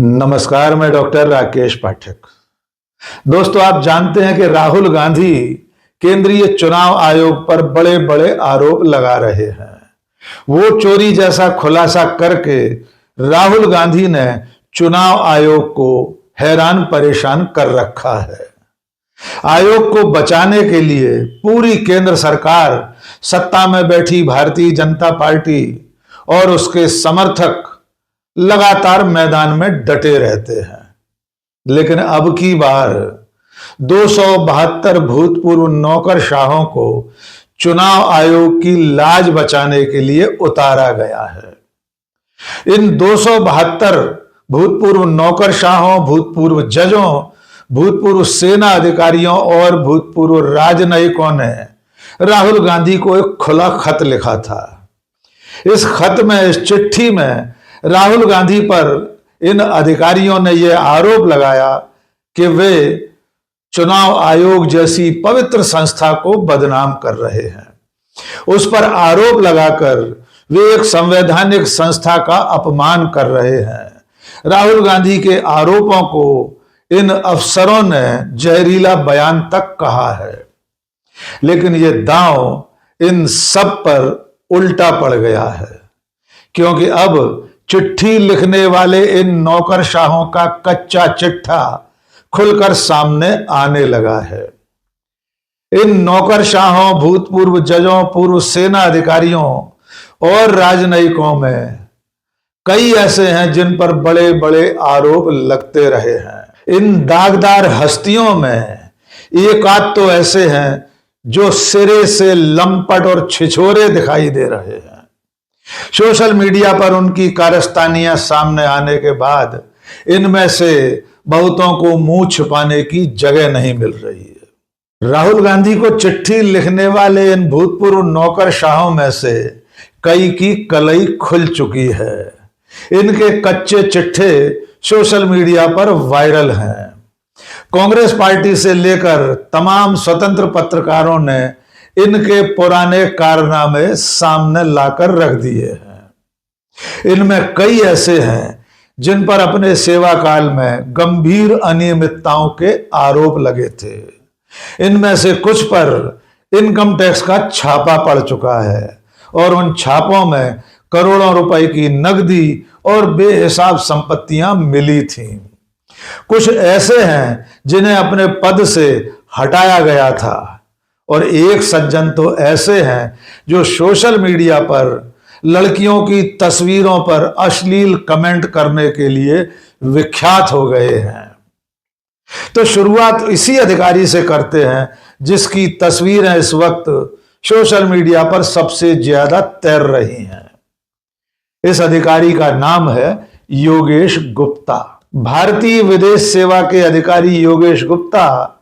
नमस्कार, मैं डॉक्टर राकेश पाठक। दोस्तों, आप जानते हैं कि राहुल गांधी केंद्रीय चुनाव आयोग पर बड़े बड़े आरोप लगा रहे हैं। वो चोरी जैसा खुलासा करके राहुल गांधी ने चुनाव आयोग को हैरान परेशान कर रखा है। आयोग को बचाने के लिए पूरी केंद्र सरकार, सत्ता में बैठी भारतीय जनता पार्टी और उसके समर्थक लगातार मैदान में डटे रहते हैं। लेकिन अब की बार 272 भूतपूर्व नौकरशाहों को चुनाव आयोग की लाज बचाने के लिए उतारा गया है। इन 272 भूतपूर्व नौकरशाहों, भूतपूर्व जजों, भूतपूर्व सेना अधिकारियों और भूतपूर्व राजनयिकों ने राहुल गांधी को एक खुला खत लिखा था। इस खत में, इस चिट्ठी में राहुल गांधी पर इन अधिकारियों ने यह आरोप लगाया कि वे चुनाव आयोग जैसी पवित्र संस्था को बदनाम कर रहे हैं। उस पर आरोप लगाकर वे एक संवैधानिक संस्था का अपमान कर रहे हैं। राहुल गांधी के आरोपों को इन अफसरों ने जहरीला बयान तक कहा है। लेकिन यह दांव इन सब पर उल्टा पड़ गया है, क्योंकि अब चिट्ठी लिखने वाले इन नौकरशाहों का कच्चा चिट्ठा खुलकर सामने आने लगा है। इन नौकरशाहों, भूतपूर्व जजों, पूर्व सेना अधिकारियों और राजनयिकों में कई ऐसे हैं जिन पर बड़े बड़े आरोप लगते रहे हैं। इन दागदार हस्तियों में एक आध तो ऐसे हैं जो सिरे से लंपट और छिछोरे दिखाई दे रहे हैं। सोशल मीडिया पर उनकी कारस्तानियां सामने आने के बाद इनमें से बहुतों को मुंह छुपाने की जगह नहीं मिल रही है। राहुल गांधी को चिट्ठी लिखने वाले इन भूतपूर्व नौकरशाहों में से कई की कलई खुल चुकी है। इनके कच्चे चिट्ठे सोशल मीडिया पर वायरल हैं। कांग्रेस पार्टी से लेकर तमाम स्वतंत्र पत्रकारों ने इनके पुराने कारनामे सामने लाकर रख दिए हैं। इनमें कई ऐसे हैं जिन पर अपने सेवा काल में गंभीर अनियमितताओं के आरोप लगे थे। इनमें से कुछ पर इनकम टैक्स का छापा पड़ चुका है और उन छापों में करोड़ों रुपए की नकदी और बेहिसाब संपत्तियां मिली थीं। कुछ ऐसे हैं जिन्हें अपने पद से हटाया गया था और एक सज्जन तो ऐसे हैं जो सोशल मीडिया पर लड़कियों की तस्वीरों पर अश्लील कमेंट करने के लिए विख्यात हो गए हैं। तो शुरुआत इसी अधिकारी से करते हैं जिसकी तस्वीरें इस वक्त सोशल मीडिया पर सबसे ज्यादा तैर रही हैं। इस अधिकारी का नाम है योगेश गुप्ता। भारतीय विदेश सेवा के अधिकारी योगेश गुप्ता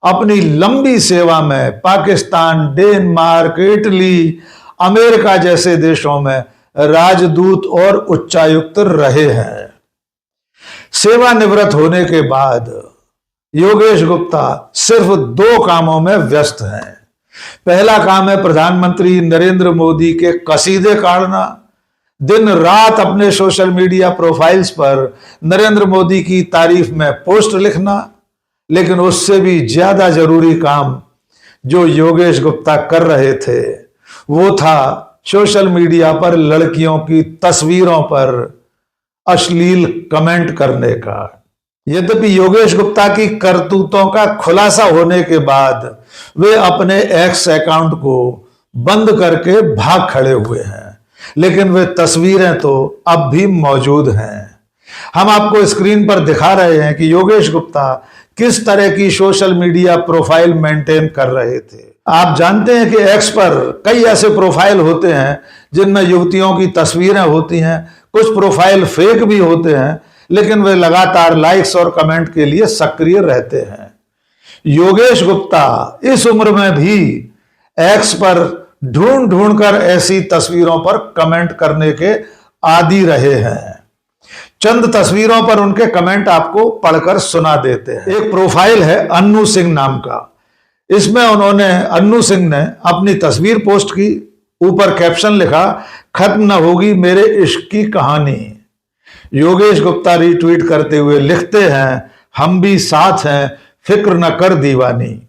अपनी लंबी सेवा में पाकिस्तान, डेनमार्क, इटली, अमेरिका जैसे देशों में राजदूत और उच्चायुक्त रहे हैं। सेवानिवृत्त होने के बाद योगेश गुप्ता सिर्फ 2 कामों में व्यस्त हैं। पहला काम है प्रधानमंत्री नरेंद्र मोदी के कसीदे काढ़ना। दिन रात अपने सोशल मीडिया प्रोफाइल्स पर नरेंद्र मोदी की तारीफ में पोस्ट लिखना। लेकिन उससे भी ज्यादा जरूरी काम जो योगेश गुप्ता कर रहे थे वो था सोशल मीडिया पर लड़कियों की तस्वीरों पर अश्लील कमेंट करने का। यद्यपि योगेश गुप्ता की करतूतों का खुलासा होने के बाद वे अपने एक्स अकाउंट को बंद करके भाग खड़े हुए हैं, लेकिन वे तस्वीरें तो अब भी मौजूद हैं। हम आपको स्क्रीन पर दिखा रहे हैं कि योगेश गुप्ता किस तरह की सोशल मीडिया प्रोफाइल मेंटेन कर रहे थे। आप जानते हैं कि एक्स पर कई ऐसे प्रोफाइल होते हैं जिनमें युवतियों की तस्वीरें होती हैं। कुछ प्रोफाइल फेक भी होते हैं, लेकिन वे लगातार लाइक्स और कमेंट के लिए सक्रिय रहते हैं। योगेश गुप्ता इस उम्र में भी एक्स पर ढूंढ ढूंढ कर ऐसी तस्वीरों पर कमेंट करने के आदी रहे हैं। चंद तस्वीरों पर उनके कमेंट आपको पढ़कर सुना देते हैं। एक प्रोफाइल है अन्नू सिंह नाम का। इसमें अन्नू सिंह ने अपनी तस्वीर पोस्ट की, ऊपर कैप्शन लिखा, खत्म न होगी मेरे इश्क की कहानी। योगेश गुप्ता रीट्वीट करते हुए लिखते हैं, हम भी साथ हैं, फिक्र न कर दीवानी।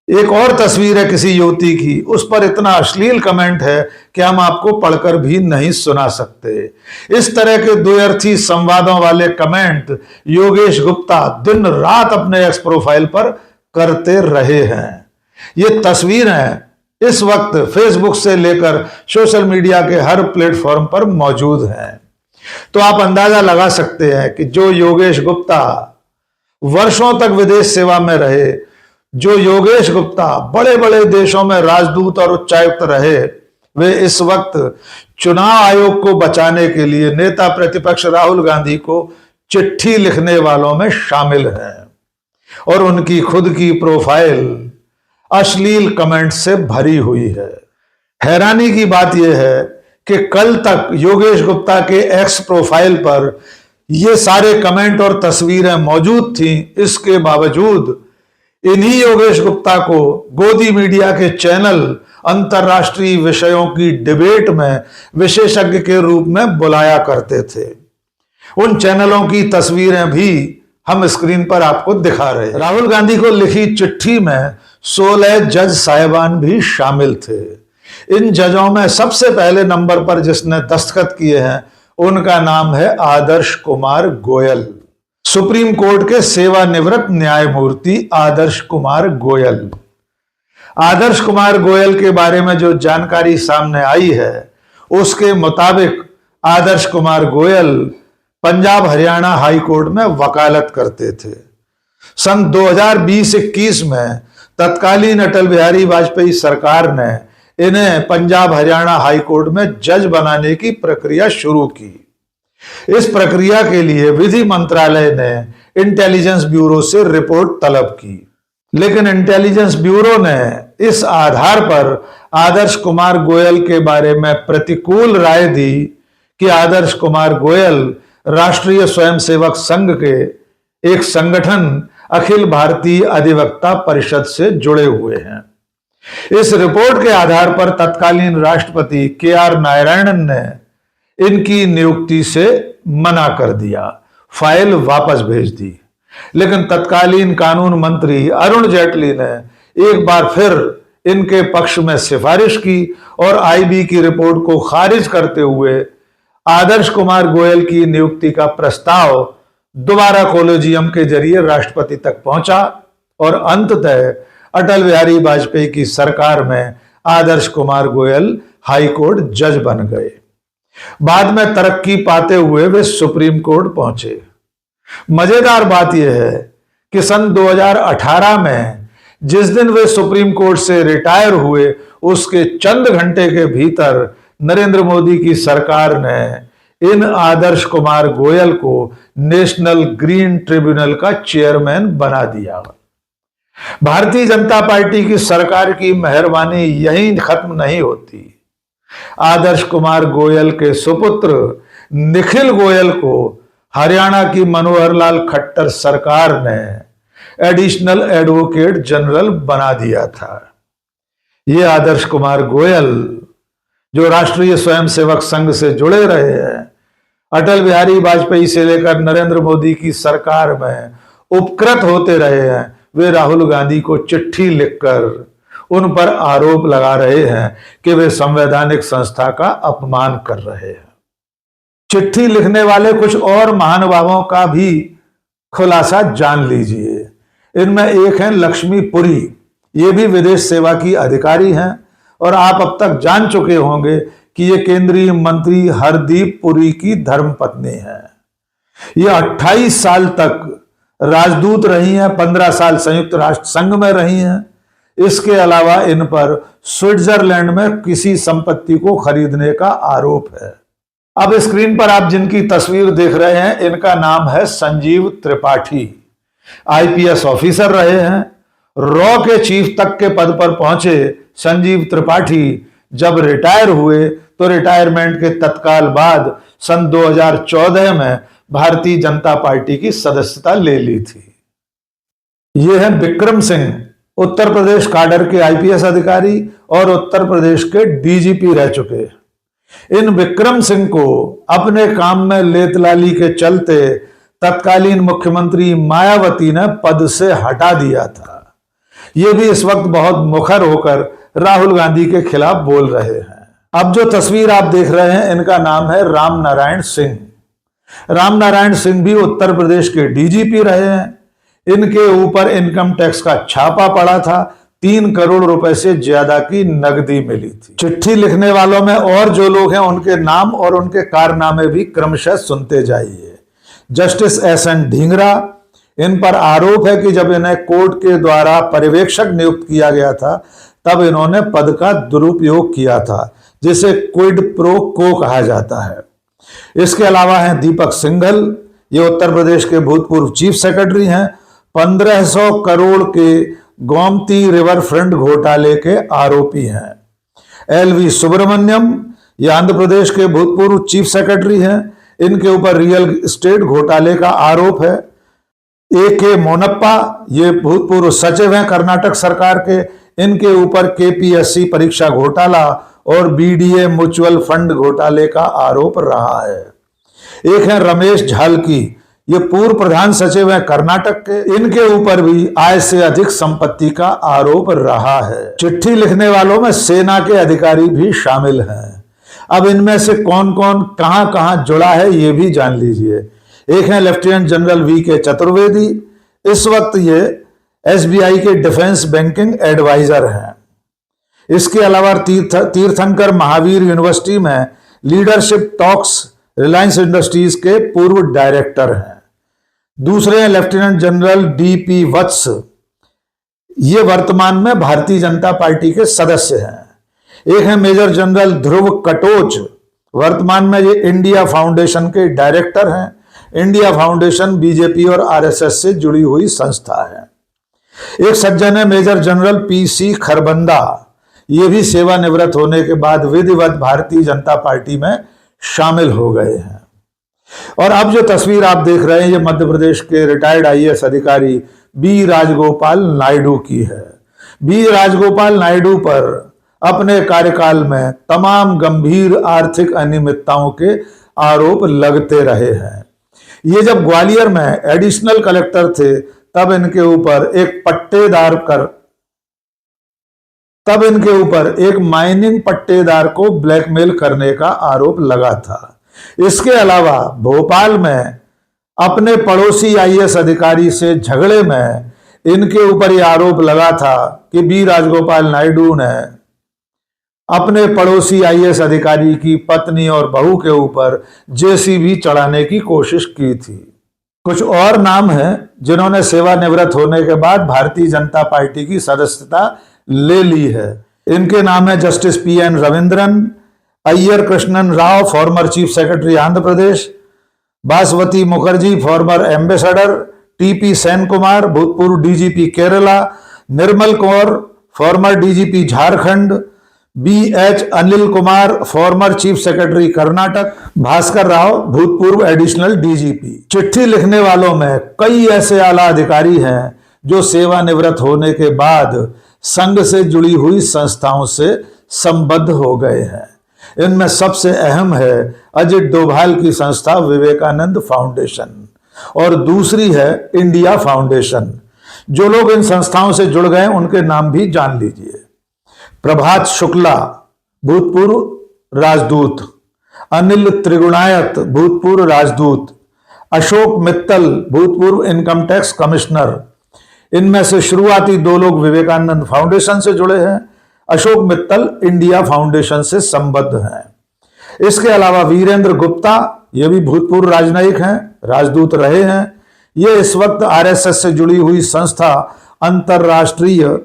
एक और तस्वीर है किसी युवती की, उस पर इतना अश्लील कमेंट है कि हम आपको पढ़कर भी नहीं सुना सकते। इस तरह के द्व्यर्थी संवादों वाले कमेंट योगेश गुप्ता दिन रात अपने एक्स प्रोफाइल पर करते रहे हैं। ये तस्वीरें इस वक्त फेसबुक से लेकर सोशल मीडिया के हर प्लेटफॉर्म पर मौजूद हैं। तो आप अंदाजा लगा सकते हैं कि जो योगेश गुप्ता वर्षों तक विदेश सेवा में रहे, जो योगेश गुप्ता बड़े बड़े देशों में राजदूत और उच्चायुक्त रहे, वे इस वक्त चुनाव आयोग को बचाने के लिए नेता प्रतिपक्ष राहुल गांधी को चिट्ठी लिखने वालों में शामिल हैं और उनकी खुद की प्रोफाइल अश्लील कमेंट से भरी हुई है। हैरानी की बात यह है कि कल तक योगेश गुप्ता के एक्स प्रोफाइल पर ये सारे कमेंट और तस्वीरें मौजूद थीं। इसके बावजूद इन्हीं योगेश गुप्ता को गोदी मीडिया के चैनल अंतर्राष्ट्रीय विषयों की डिबेट में विशेषज्ञ के रूप में बुलाया करते थे। उन चैनलों की तस्वीरें भी हम स्क्रीन पर आपको दिखा रहे हैं। राहुल गांधी को लिखी चिट्ठी में 16 जज साहिबान भी शामिल थे। इन जजों में सबसे पहले नंबर पर जिसने दस्तखत किए हैं उनका नाम है आदर्श कुमार गोयल, सुप्रीम कोर्ट के सेवानिवृत्त न्यायमूर्ति आदर्श कुमार गोयल। आदर्श कुमार गोयल के बारे में जो जानकारी सामने आई है उसके मुताबिक आदर्श कुमार गोयल पंजाब हरियाणा हाई कोर्ट में वकालत करते थे। सन 2020-21 में तत्कालीन अटल बिहारी वाजपेयी सरकार ने इन्हें पंजाब हरियाणा हाई कोर्ट में जज बनाने की प्रक्रिया शुरू की। इस प्रक्रिया के लिए विधि मंत्रालय ने इंटेलिजेंस ब्यूरो से रिपोर्ट तलब की, लेकिन इंटेलिजेंस ब्यूरो ने इस आधार पर आदर्श कुमार गोयल के बारे में प्रतिकूल राय दी कि आदर्श कुमार गोयल राष्ट्रीय स्वयंसेवक संघ के एक संगठन अखिल भारतीय अधिवक्ता परिषद से जुड़े हुए हैं। इस रिपोर्ट के आधार पर तत्कालीन राष्ट्रपति KR नारायणन ने इनकी नियुक्ति से मना कर दिया, फाइल वापस भेज दी। लेकिन तत्कालीन कानून मंत्री अरुण जेटली ने एक बार फिर इनके पक्ष में सिफारिश की और IB की रिपोर्ट को खारिज करते हुए आदर्श कुमार गोयल की नियुक्ति का प्रस्ताव दोबारा कोलेजियम के जरिए राष्ट्रपति तक पहुंचा और अंततः अटल बिहारी वाजपेयी की सरकार में आदर्श कुमार गोयल हाई कोर्ट जज बन गए। बाद में तरक्की पाते हुए वे सुप्रीम कोर्ट पहुंचे। मजेदार बात यह है कि सन 2018 में जिस दिन वे सुप्रीम कोर्ट से रिटायर हुए उसके चंद घंटे के भीतर नरेंद्र मोदी की सरकार ने इन आदर्श कुमार गोयल को नेशनल ग्रीन ट्रिब्यूनल का चेयरमैन बना दिया। भारतीय जनता पार्टी की सरकार की मेहरबानी यहीं खत्म नहीं होती। आदर्श कुमार गोयल के सुपुत्र निखिल गोयल को हरियाणा की मनोहर लाल खट्टर सरकार ने एडिशनल एडवोकेट जनरल बना दिया था। ये आदर्श कुमार गोयल जो राष्ट्रीय स्वयंसेवक संघ से जुड़े रहे हैं, अटल बिहारी वाजपेयी से लेकर नरेंद्र मोदी की सरकार में उपकृत होते रहे हैं, वे राहुल गांधी को चिट्ठी लिखकर उन पर आरोप लगा रहे हैं कि वे संवैधानिक संस्था का अपमान कर रहे हैं। चिट्ठी लिखने वाले कुछ और महानुभावों का भी खुलासा जान लीजिए। इनमें एक हैं लक्ष्मी पुरी, ये भी विदेश सेवा की अधिकारी हैं और आप अब तक जान चुके होंगे कि ये केंद्रीय मंत्री हरदीप पुरी की धर्मपत्नी है। ये 28 साल तक राजदूत रही हैं, 15 साल संयुक्त राष्ट्र संघ में रही हैं। इसके अलावा इन पर स्विट्जरलैंड में किसी संपत्ति को खरीदने का आरोप है। अब स्क्रीन पर आप जिनकी तस्वीर देख रहे हैं इनका नाम है संजीव त्रिपाठी। IPS ऑफिसर रहे हैं। रॉ के चीफ तक के पद पर पहुंचे संजीव त्रिपाठी जब रिटायर हुए तो रिटायरमेंट के तत्काल बाद सन 2014 में भारतीय जनता पार्टी की सदस्यता ले ली थी। ये है विक्रम सिंह, उत्तर प्रदेश काडर के IPS अधिकारी और उत्तर प्रदेश के DGP रह चुके। इन विक्रम सिंह को अपने काम में लेतलाली के चलते तत्कालीन मुख्यमंत्री मायावती ने पद से हटा दिया था। ये भी इस वक्त बहुत मुखर होकर राहुल गांधी के खिलाफ बोल रहे हैं। अब जो तस्वीर आप देख रहे हैं, इनका नाम है राम नारायण सिंह। राम नारायण सिंह भी उत्तर प्रदेश के डीजीपी रहे हैं। इनके ऊपर इनकम टैक्स का छापा पड़ा था। 3 करोड़ रुपए से ज्यादा की नकदी मिली थी। चिट्ठी लिखने वालों में और जो लोग हैं, उनके नाम और उनके कारनामे भी क्रमशः सुनते जाइए। जस्टिस एसएन ढींगरा, इन पर आरोप है कि जब इन्हें कोर्ट के द्वारा पर्यवेक्षक नियुक्त किया गया था, तब इन्होंने पद का दुरुपयोग किया था, जिसे क्विड प्रो को कहा जाता है। इसके अलावा हैं दीपक सिंघल, ये उत्तर प्रदेश के भूतपूर्व चीफ सेक्रेटरी हैं। 1500 करोड़ के गोमती रिवर फ्रंट घोटाले के आरोपी हैं। एलवी सुब्रमण्यम, ये आंध्र प्रदेश के भूतपूर्व चीफ सेक्रेटरी हैं। इनके ऊपर रियल एस्टेट घोटाले का आरोप है। ए.के. मोनप्पा, ये भूतपूर्व सचिव हैं कर्नाटक सरकार के। इनके ऊपर केपीएससी परीक्षा घोटाला और बीडीए म्यूचुअल फंड घोटाले का आरोप रहा है। एक है रमेश झालकी, ये पूर्व प्रधान सचिव हैं कर्नाटक के। इनके ऊपर भी आय से अधिक संपत्ति का आरोप रहा है। चिट्ठी लिखने वालों में सेना के अधिकारी भी शामिल हैं। अब इनमें से कौन कौन कहां कहां जुड़ा है, ये भी जान लीजिए। एक है लेफ्टिनेंट जनरल वी.के. चतुर्वेदी, इस वक्त ये एसबीआई के डिफेंस बैंकिंग एडवाइजर हैं। इसके अलावा तीर्थंकर महावीर यूनिवर्सिटी में लीडरशिप टॉक्स रिलायंस इंडस्ट्रीज के पूर्व डायरेक्टर हैं। दूसरे हैं लेफ्टिनेंट जनरल डी.पी. वत्स, ये वर्तमान में भारतीय जनता पार्टी के सदस्य हैं। एक है मेजर जनरल ध्रुव कटोच, वर्तमान में ये इंडिया फाउंडेशन के डायरेक्टर हैं। इंडिया फाउंडेशन बीजेपी और आरएसएस से जुड़ी हुई संस्था है। एक सज्जन है मेजर जनरल पी.सी. खरबंदा, ये भी सेवानिवृत्त होने के बाद विधिवत भारतीय जनता पार्टी में शामिल हो गए हैं। और अब जो तस्वीर आप देख रहे हैं, ये मध्य प्रदेश के रिटायर्ड आईएएस अधिकारी बी राजगोपाल नायडू की है। बी राजगोपाल नायडू पर अपने कार्यकाल में तमाम गंभीर आर्थिक अनियमितताओं के आरोप लगते रहे हैं। ये जब ग्वालियर में एडिशनल कलेक्टर थे, तब इनके ऊपर एक माइनिंग पट्टेदार को ब्लैकमेल करने का आरोप लगा था। इसके अलावा भोपाल में अपने पड़ोसी आईएएस अधिकारी से झगड़े में इनके ऊपर यह आरोप लगा था कि बी राजगोपाल नायडू ने अपने पड़ोसी आईएएस अधिकारी की पत्नी और बहू के ऊपर जेसीबी चढ़ाने की कोशिश की थी। कुछ और नाम हैं जिन्होंने सेवानिवृत्त होने के बाद भारतीय जनता पार्टी की सदस्यता ले ली है। इनके नाम है justice P N. Ravindran, Iyer Krishnan Rao, former chief secretary Andhra Pradesh, Basavati Mukherjee, former ambassador, T P. Sen Kumar, भूतपूर्व DGP Kerala, Nirmal Kaur, former DGP Jharkhand, B H. Anil Kumar, former chief secretary Karnataka, Bhaskar Rao, भूतपूर्व एडिशनल डीजीपी। चिट्ठी लिखने वालों में कई ऐसे आला अधिकारी हैं जो सेवानिवृत्त होने के बाद संघ से जुड़ी हुई संस्थाओं से संबद्ध हो गए हैं। इनमें सबसे अहम है अजित डोभाल की संस्था विवेकानंद फाउंडेशन और दूसरी है इंडिया फाउंडेशन। जो लोग इन संस्थाओं से जुड़ गए उनके नाम भी जान लीजिए। प्रभात शुक्ला, भूतपूर्व राजदूत, अनिल त्रिगुणायत, भूतपूर्व राजदूत, अशोक मित्तल, भूतपूर्व इनकम टैक्स कमिश्नर। इनमें से शुरुआती 2 लोग विवेकानंद फाउंडेशन से जुड़े हैं। अशोक मित्तल इंडिया फाउंडेशन से संबद्ध हैं। इसके अलावा वीरेंद्र गुप्ता, ये भी भूतपूर्व राजनयिक हैं, राजदूत रहे हैं। ये इस वक्त आरएसएस से जुड़ी हुई संस्था अंतरराष्ट्रीय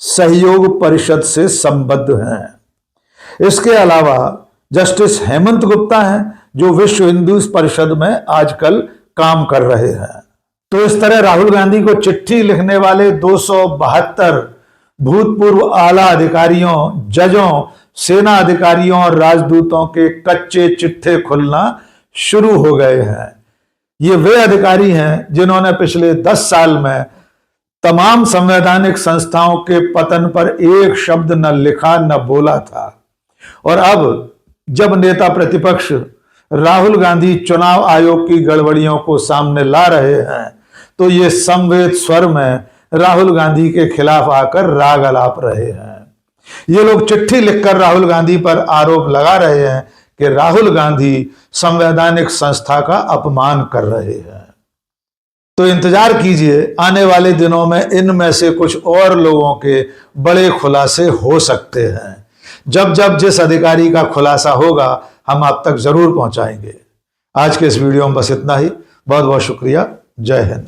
सहयोग परिषद से संबद्ध हैं। इसके अलावा जस्टिस हेमंत गुप्ता हैं, जो विश्व हिंदू परिषद में आजकल काम कर रहे हैं। तो इस तरह राहुल गांधी को चिट्ठी लिखने वाले 272 भूतपूर्व आला अधिकारियों, जजों, सेना अधिकारियों और राजदूतों के कच्चे चिट्ठे खुलना शुरू हो गए हैं। ये वे अधिकारी हैं जिन्होंने पिछले 10 साल में तमाम संवैधानिक संस्थाओं के पतन पर एक शब्द न लिखा न बोला था, और अब जब नेता प्रतिपक्ष राहुल गांधी चुनाव आयोग की गड़बड़ियों को सामने ला रहे हैं तो ये समवेत स्वर में राहुल गांधी के खिलाफ आकर राग अलाप रहे हैं। ये लोग चिट्ठी लिखकर राहुल गांधी पर आरोप लगा रहे हैं कि राहुल गांधी संवैधानिक संस्था का अपमान कर रहे हैं। तो इंतजार कीजिए, आने वाले दिनों में इनमें से कुछ और लोगों के बड़े खुलासे हो सकते हैं। जब जब जिस अधिकारी का खुलासा होगा हम आप तक जरूर पहुंचाएंगे। आज के इस वीडियो में बस इतना ही। बहुत बहुत शुक्रिया। जय हिंद।